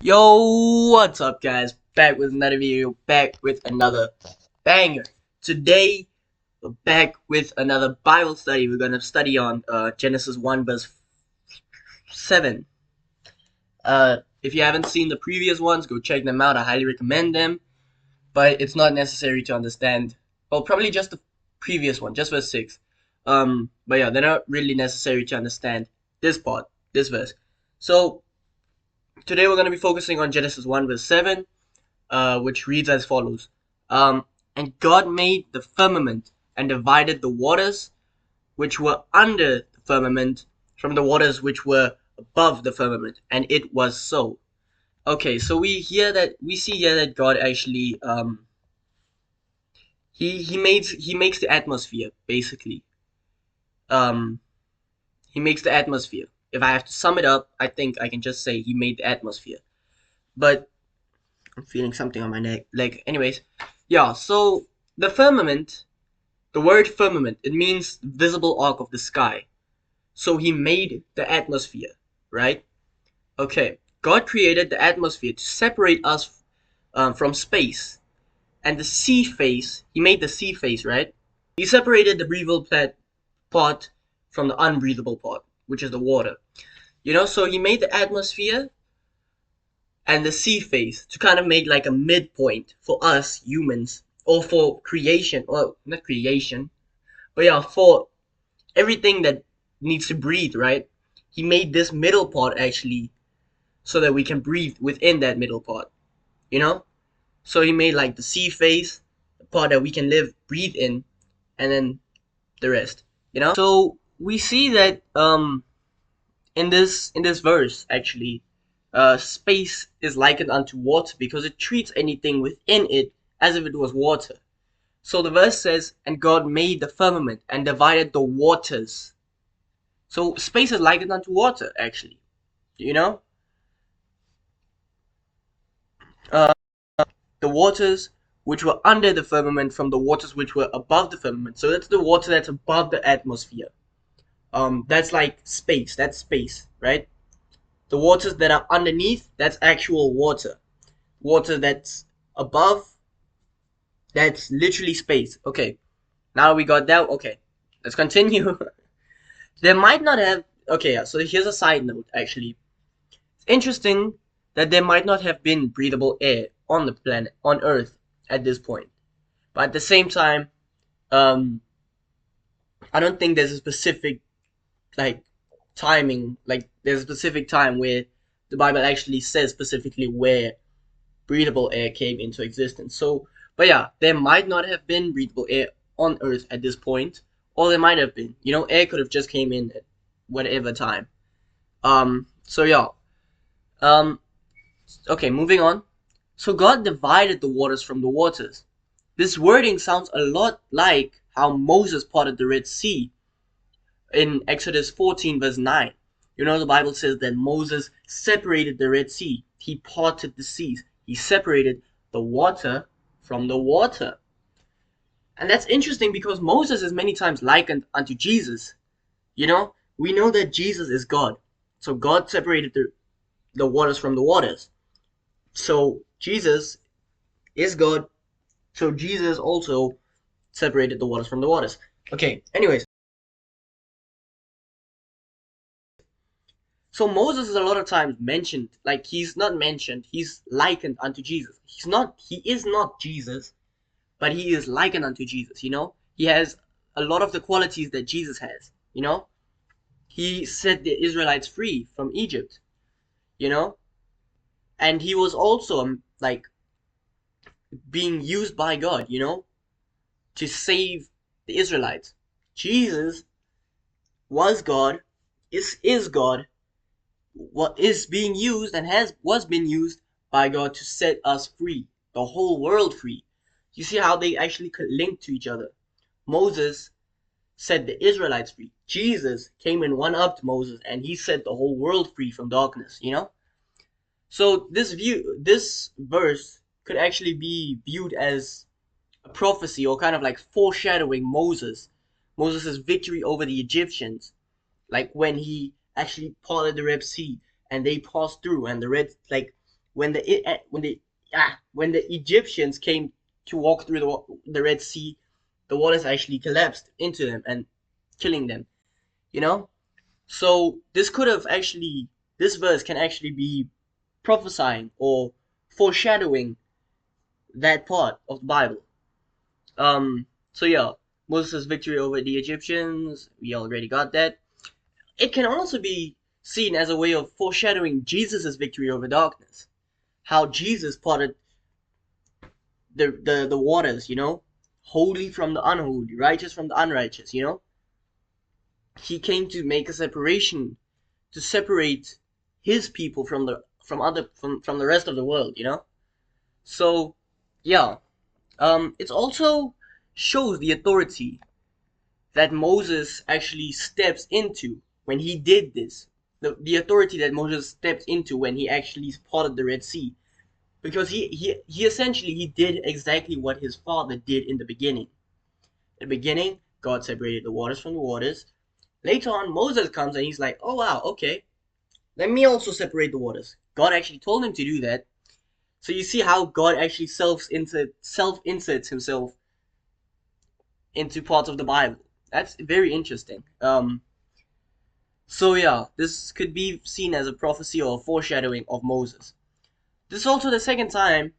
Yo, what's up guys? Back with another video, back with another banger. Today, we're back with another Bible study. We're gonna study on Genesis 1 verse 7. If you haven't seen the previous ones, go check them out. I highly recommend them. But it's not necessary to understand. Well, probably just the previous one, just verse 6. But yeah, they're not really necessary to understand this part, this verse. So, today we're gonna be focusing on Genesis 1 verse 7. Which reads as follows. And God made the firmament and divided the waters which were under the firmament from the waters which were above the firmament, and it was so. Okay, so we see here that God actually he makes the atmosphere basically. Um, he makes the atmosphere. If I have to sum it up, I think I can just say he made the atmosphere. But I'm feeling something on my neck. Like, anyways, yeah. So the firmament, the word firmament, it means visible arc of the sky. So he made the atmosphere, right? Okay. God created the atmosphere to separate us from space, and the sea phase. He made the sea phase, right? He separated the breathable part from the unbreathable part, which is the water. So he made the atmosphere and the sea phase to kind of make like a midpoint for us humans, or for creation, or not creation, but yeah, for everything that needs to breathe, right? He made this middle part actually so that we can breathe within that middle part, you know? So he made like the sea phase, the part that we can breathe in, and then the rest. So we see that in this verse actually, space is likened unto water because it treats anything within it as if it was water. So the verse says, and God made the firmament and divided the waters. So space is likened unto water, actually. You know, uh, the waters which were under the firmament from the waters which were above the firmament. So that's the water that's above the atmosphere. That's like space. That's space, right? The waters that are underneath, that's actual water. Water that's above, that's literally space. Okay, now we got that. Okay, let's continue. There might not have. Okay, yeah. So here's a side note. Actually, it's interesting that there might not have been breathable air on the planet, on Earth, at this point. But at the same time, um, I don't think there's a specific like timing. Like there's a specific time where the Bible actually says specifically where breathable air came into existence. So, but yeah, there might not have been breathable air on Earth at this point, or there might have been. Air could have just came in at whatever time. So yeah. Um, okay, moving on. So God divided the waters from the waters. This wording sounds a lot like how Moses parted the Red Sea in Exodus 14 verse 9. The Bible says that Moses separated the Red Sea. He parted the seas. He separated the water from the water. And that's interesting because Moses is many times likened unto Jesus. We know that Jesus is God. So God separated the waters from the waters. So Jesus is God. So Jesus also separated the waters from the waters. Okay, anyways. So Moses is a lot of times mentioned, like he's not mentioned, he's likened unto Jesus. He is not Jesus, but he is likened unto Jesus. He has a lot of the qualities that Jesus has. He set the Israelites free from Egypt, you know? And he was also like being used by God, to save the Israelites. Jesus was God, is God, what is being used and was being used by God to set us free, the whole world free. You see how they actually could link to each other. Moses set the Israelites free. Jesus came and one upped Moses and he set the whole world free from darkness. So this verse could actually be viewed as a prophecy or kind of like foreshadowing Moses' victory over the Egyptians, like when he actually parted the Red Sea and they passed through, and the red like when the Egyptians came to walk through the Red Sea, the waters actually collapsed into them and killing them. You know, so this verse can actually be prophesying or foreshadowing that part of the Bible. So yeah, Moses' victory over the Egyptians, we already got that. It can also be seen as a way of foreshadowing Jesus' victory over darkness. How Jesus parted the waters, holy from the unholy, righteous from the unrighteous. He came to make a separation, to separate his people from the rest of the world. So yeah, it also shows the authority that Moses actually steps into when he did this. The authority that Moses stepped into when he actually parted the Red Sea. Because he essentially he did exactly what his father did in the beginning. In the beginning, God separated the waters from the waters. Later on, Moses comes and he's like, oh wow, okay, let me also separate the waters. God actually told him to do that. So you see how God actually self-inserts himself into parts of the Bible. That's very interesting. So yeah, this could be seen as a prophecy or a foreshadowing of Moses. This is also the second time,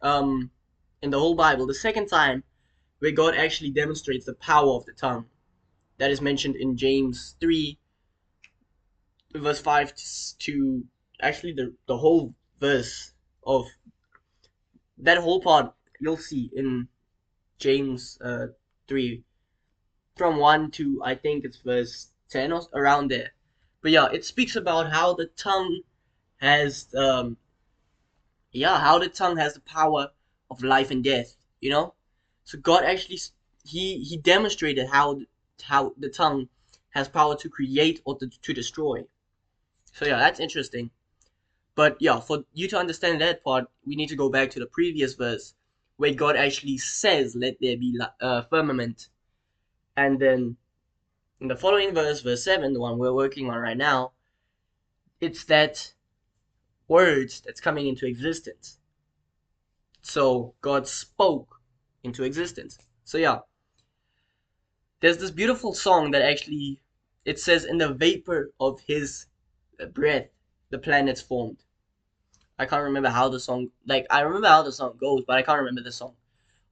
um, in the whole Bible, the second time where God actually demonstrates the power of the tongue. That is mentioned in James 3, verse 5 to actually the whole verse of that whole part you'll see in James 3 from 1 to I think it's verse 10 or around there. But yeah, it speaks about how the tongue has how the tongue has the power of life and death. So God actually he demonstrated how the tongue has power to create or to destroy. So yeah, that's interesting. But yeah, for you to understand that part, we need to go back to the previous verse where God actually says, "Let there be firmament," and then in the following verse, verse 7, the one we're working on right now, it's that words that's coming into existence. So God spoke into existence. So yeah, there's this beautiful song that actually it says, "In the vapor of his breath, the planets formed." I can't remember how the song, like I remember how the song goes, but I can't remember the song.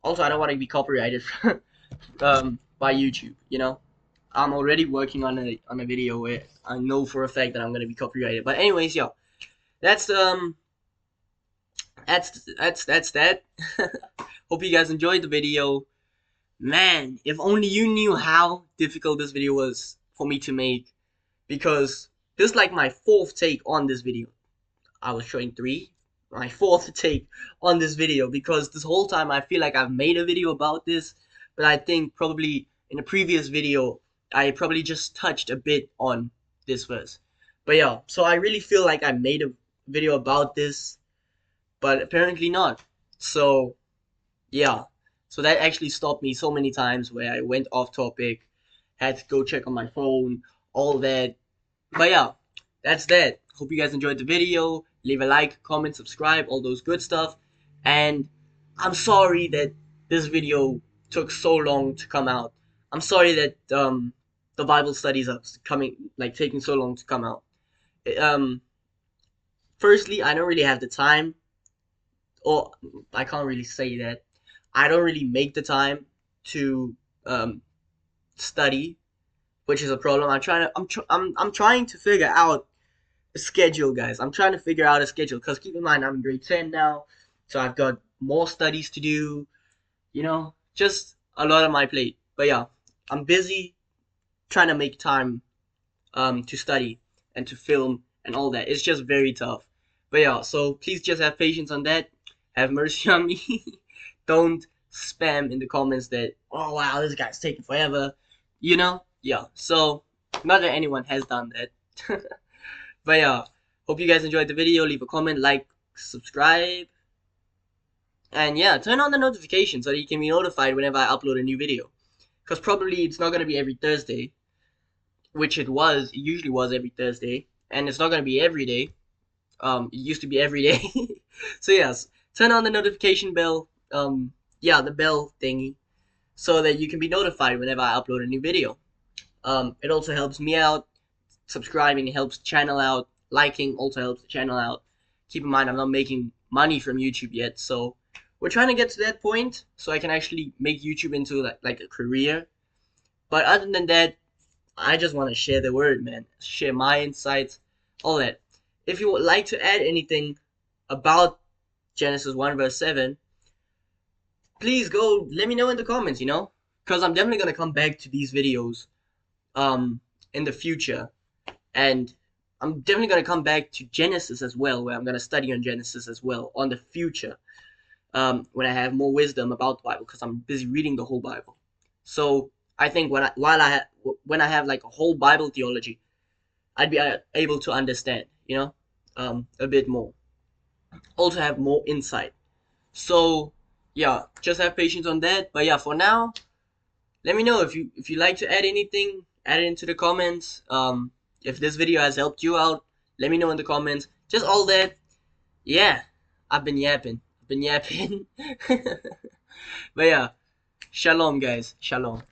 Also, I don't want to be copyrighted by YouTube. I'm already working on a video where I know for a fact that I'm gonna be copyrighted. But anyways, yeah, that's that's that. Hope you guys enjoyed the video. Man, if only you knew how difficult this video was for me to make, because this is like my fourth take on this video. I was showing three, my fourth take on this video, because this whole time I feel like I've made a video about this, but I think probably in a previous video I probably just touched a bit on this verse. But yeah, so I really feel like I made a video about this, but apparently not. So yeah, so that actually stopped me so many times where I went off topic, had to go check on my phone, all that. But yeah, that's that. Hope you guys enjoyed the video. Leave a like, comment, subscribe, all those good stuff. And I'm sorry that this video took so long to come out. I'm sorry that the Bible studies are taking so long to come out. Um, Firstly, I don't really have the time, or I can't really say that. I don't really make the time to study, which is a problem. I'm trying to figure out a schedule, guys. I'm trying to figure out a schedule, because keep in mind I'm in grade 10 now, so I've got more studies to do. Just a lot on my plate. But yeah, I'm busy trying to make time to study and to film and all that. It's just very tough. But yeah, so please just have patience on that. Have mercy on me. Don't spam in the comments that, oh wow, this guy's taking forever. Yeah. So not that anyone has done that. But yeah, hope you guys enjoyed the video. Leave a comment, like, subscribe, and yeah, turn on the notification so that you can be notified whenever I upload a new video. Because probably it's not going to be every Thursday, which it usually was every Thursday, and it's not going to be every day. It used to be every day. So yes, turn on the notification bell. Yeah, the bell thingy, so that you can be notified whenever I upload a new video. It also helps me out. Subscribing helps the channel out. Liking also helps the channel out. Keep in mind, I'm not making money from YouTube yet, so we're trying to get to that point so I can actually make YouTube into like a career. But other than that, I just want to share the word, man. Share my insights, all that. If you would like to add anything about Genesis 1 verse 7, please go let me know in the comments, because I'm definitely going to come back to these videos um in the future, and I'm definitely going to come back to Genesis as well, where I'm going to study on Genesis as well on the future, when I have more wisdom about the Bible, because I'm busy reading the whole Bible. So I think when I have like a whole Bible theology, I'd be able to understand, a bit more. Also have more insight. So yeah, just have patience on that. But yeah, for now, let me know if you like to add anything. Add it into the comments. If this video has helped you out, let me know in the comments. Just all that. Yeah, I've been yapping. I've been yapping. But yeah, shalom, guys. Shalom.